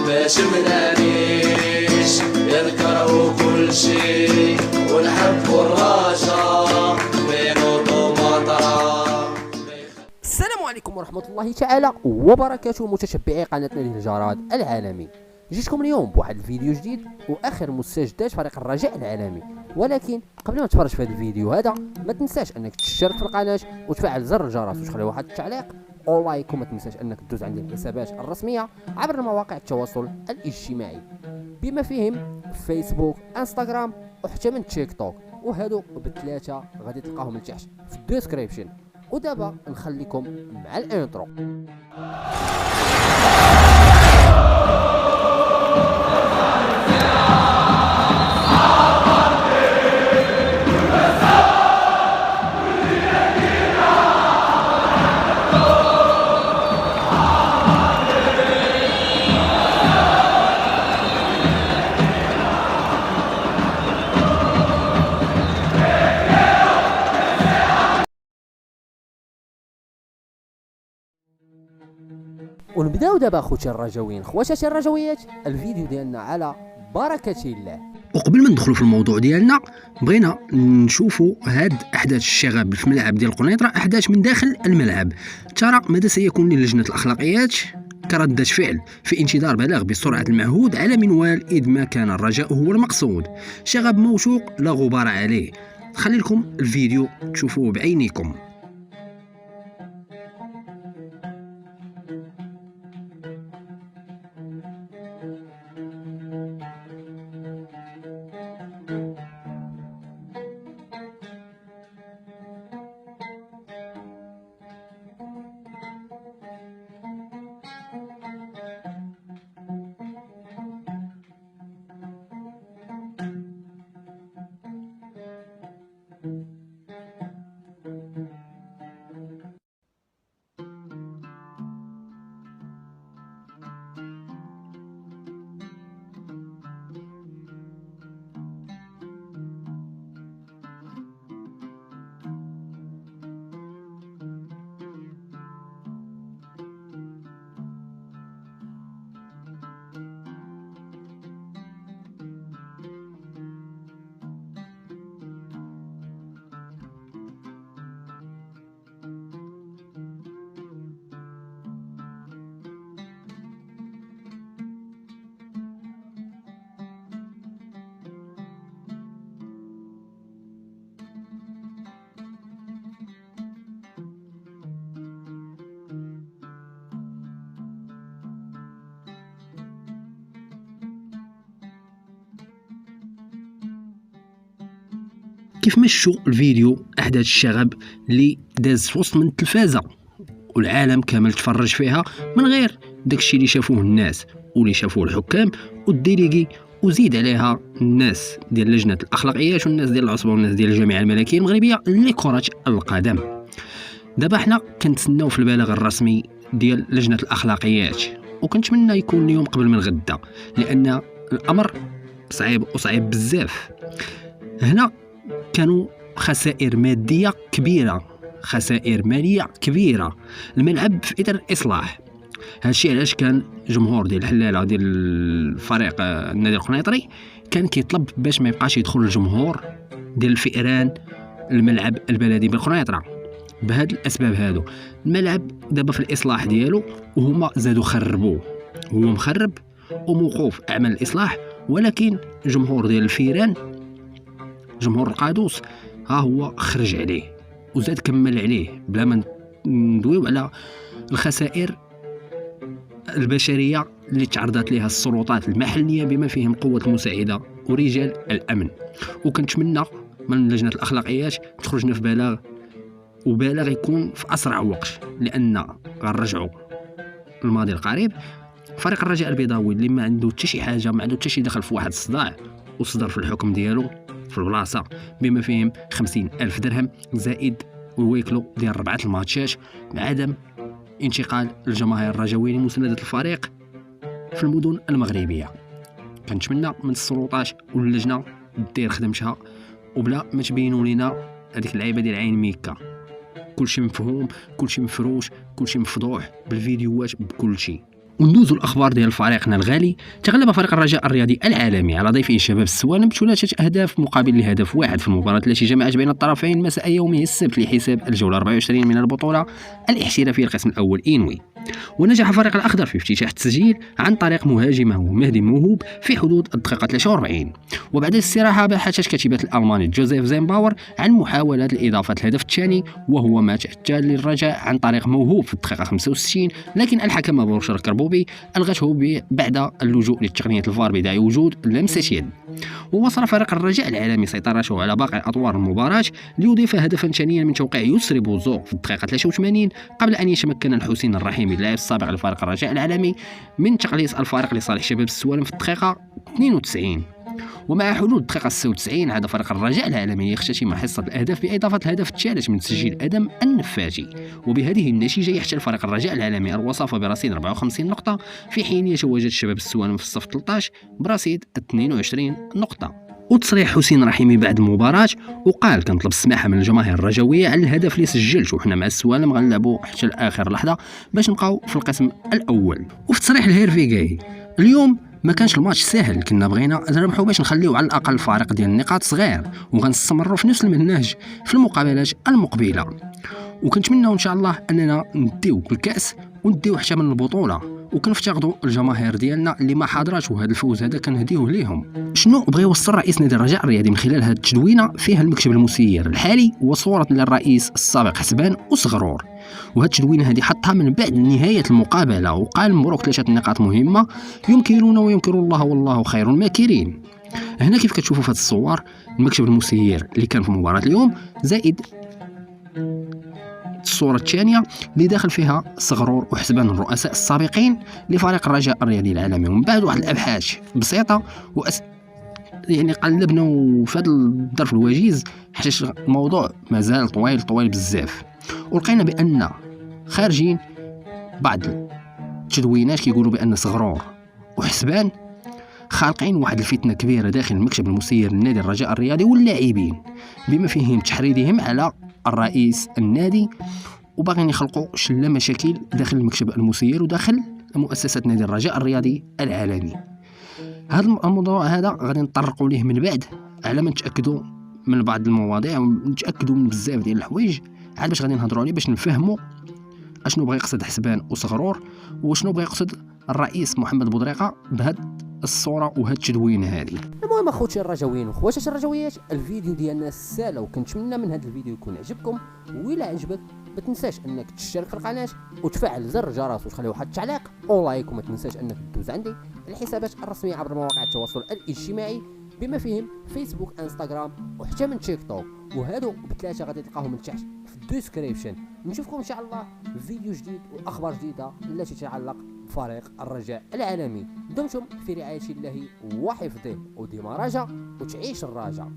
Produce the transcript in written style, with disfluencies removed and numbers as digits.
باش منانيش ينكرهو كل شي والحب والرجا بينوضو مطرة. السلام عليكم ورحمة الله تعالى وبركاته متتبعي قناة نادي الجراد العالمي. جيتكم اليوم بواحد الفيديو جديد واخر مستجدات فريق الرجاء العالمي، ولكن قبل ما تفرج في هذا الفيديو هذا ما تنساش انك تشترك في القناة وتفعل زر الجرس وتخلي واحد التعليق او لايك، وما تنساش انك تدوز عندي الحسابات الرسمية عبر مواقع التواصل الاجتماعي بما فيهم فيسبوك، انستغرام وحتى من تيك توك، وهادو بالثلاثة غادي تلقاهم لتحت في الديسكريبشن. ودابا نخليكم مع الانترو. ونبداو دابا خوتي الرجاويين خواتاتي الرجاويات الفيديو ديالنا على بركة الله. وقبل ما ندخلوا في الموضوع ديالنا بغينا نشوفوا هاد احداث الشغب في ملعب ديال القنيطره، احداث من داخل الملعب. ترى ماذا سيكون للجنه الاخلاقيات كردة فعل في انتظار بلاغ بسرعه المعهود على منوال اذ ما كان الرجاء هو المقصود. شغب موثوق لا غبار عليه. خلي لكم الفيديو تشوفوه بعينيكم. كيف مشوا الفيديو احداث الشغب اللي داز في وسط من التلفازه والعالم كامل تفرج فيها من غير داكشي اللي شافوه الناس واللي شافوه الحكام والديليغي، وزيد عليها الناس ديال لجنه الاخلاقيات والناس ديال العصبه والناس ديال الجامعه الملكيه المغربيه لكره القدم. دابا حنا كنتسناو في البلاغ الرسمي ديال لجنه الاخلاقيات، وكنتمنى يكون اليوم قبل من غدا لان الامر صعيب وصعيب بزاف. هنا كانوا خسائر مادية كبيرة، خسائر مالية كبيرة، الملعب في إطار الإصلاح. هادشي علاش كان جمهور ديال الحلالة ديال الفريق النادي القنيطري كان كيطلب باش ما يبقاش يدخل الجمهور ديال الفئران الملعب البلدي بالقنيطرة. بهاد الأسباب هادو الملعب دابا في الإصلاح ديالو، وهما زادوا خربوه، هو مخرب وموقوف أعمال الإصلاح، ولكن جمهور ديال الفئران جمهور القادوس ها هو خرج عليه وزاد كمل عليه، بلا ما ندويو على الخسائر البشريه اللي تعرضت لها السلطات المحليه بما فيهم قوه المساعده ورجال الامن. وكنتمنى من لجنه الاخلاقيات تخرجنا في بلاغ، وبلاغ يكون في اسرع وقت، لان غنرجعوا الماضي القريب فريق الرجاء البيضاوي اللي ما عنده حتى شي حاجه، ما عنده حتى شي دخل في واحد الصداع وصدر في الحكم ديالو في البلاصه بما فيهم 50,000 درهم زائد الويكلو ديال 4 الماتشات بعدم انتقال الجماهير الرجاويين لمساندة الفريق في المدن المغربيه. كنتمنى من السلطات واللجنه دير خدمتها وبلا ما تبينوا لنا هذيك اللعيبه ديال عين ميكا. كلشي مفهوم، كلشي مفروش، كلشي مفضوح بالفيديوهات بكلشي. وندوزو الاخبار ديال فريقنا الغالي. تغلب فريق الرجاء الرياضي العالمي على ضيفه شباب السوالم بثلاثه اهداف مقابل لهدف واحد في المباراه التي جمعت بين الطرفين مساء يومه السبت لحساب الجوله 24 من البطوله الاحترافيه القسم الاول إنوي. ونجح فريق الأخضر في افتتاح التسجيل عن طريق مهاجمه مهدي موهوب في حدود الدقيقة 43. وبعد الاستراحة بحثت كتيبة الألماني جوزيف زينباور عن محاولات لإضافة الهدف الثاني وهو ما تأتى للرجاء عن طريق موهوب في الدقيقة 65، لكن الحكم أبو بشر الكربوبي ألغته بعد اللجوء لتقنية الفار بداعي وجود لمسة يد. ووصل فريق الرجاء العالمي سيطرته على باقي أطوار المباراة ليضيف هدفا ثانيا من توقيع يسري بوزو في الدقيقة 83 قبل أن يتمكن الحسين الرحيمي اللاعب السابق لفريق الرجاء العالمي من تقليص الفارق لصالح شباب السوالم في الدقيقة 92. ومع حلول الدقيقة 96 عاد فريق الرجاء العالمي يختتم حصة الأهداف بإضافة الهدف الثالث من تسجيل أدم النفاجي. وبهذه النتيجة يحتل فريق الرجاء العالمي الوصافة برصيد 54 نقطة في حين يتواجد شباب السوالم في الصف 13 برصيد 22 نقطة. وتصريح حسين رحيمي بعد المباراة وقال كنطلب السماحة من الجماهير الرجاوية على الهدف اللي سجلت وحنا مع السوالم غنلعبوا حتى لآخر لحظة باش نبقاو في القسم الأول. وفي تصريح الهيرفيغاي اليوم ما كانش الماتش سهل، كنا بغينا نربحوا باش نخليو على الاقل الفارق ديال النقاط صغير وغنستمروا في نفس المنهج في المقابلات المقبله. وكنتمناو ان شاء الله اننا نديو الكاس ونديو حتى من البطوله وكنفتقدوا الجماهير ديالنا اللي ما حاضراتش، وهذا الفوز هذا كنهديوه ليهم. شنو بغى يوصل رئيس نادي الرجاء الرياضي من خلال هذه التدوينه فيها المكتب المسير الحالي وصوره للرئيس السابق حسبان وصغرور، وهذه التدوينه هذه حطها من بعد نهايه المقابله وقال مبروك 3 نقاط مهمه يمكنون ويمكن الله والله خير الماكرين. هنا كيف كتشوفوا في هذه الصور المكتب المسير اللي كان في مباراه اليوم زائد الصورة الثانية اللي داخل فيها صغرور وحسبان الرؤساء السابقين لفريق الرجاء الرياضي العالمي. ومن بعد واحد الأبحاث بسيطة يعني قلبنا في هذا الظرف الوجيز حيت الموضوع مازال طويل بزاف، ولقينا بأن خارجين بعض التدوينات كيقولوا بأن صغرور وحسبان خالقين واحد الفتنة كبيرة داخل المكتب المسير للنادي الرجاء الرياضي واللاعبين بما فيهم تحريضهم على الرئيس النادي، وباغيين يخلقوا شله مشاكل داخل المكتب المسير وداخل مؤسسة نادي الرجاء الرياضي العالمي. هذا الموضوع هذا غادي نطرقوا ليه من بعد على ما نتاكدوا من بعض المواضيع ونتاكدوا من بزاف ديال الحوايج عاد باش غادي نهضروا عليه باش نفهموا اشنو بغى يقصد حسبان وصغرور وشنو بغى يقصد الرئيس محمد بودريقه بهذه الصوره وهذه التدوينه هذه. المهم اخوتي الرجاويين وخواتاتي الرجاويات، الفيديو ديالنا سالا وكنتمنى من هذا الفيديو يكون عجبكم، وإلا عجبك ما تنساش انك تشترك في القناه وتفعل زر الجرس وتخلي واحد التعليق ولايك، وما تنساش انك تدوز عندي الحسابات الرسميه عبر مواقع التواصل الاجتماعي بما فيهم فيسبوك انستغرام وحتى من تيك توك، وهادو بثلاثه غادي تلقاهم من تحت في الديسكريبشن. نشوفكم ان شاء الله في فيديو جديد واخبار جديده التي تتعلق بفريق الرجاء العالمي. دمتم في رعايه الله وحفظه، وديما رجاء وتعيش الرجاء.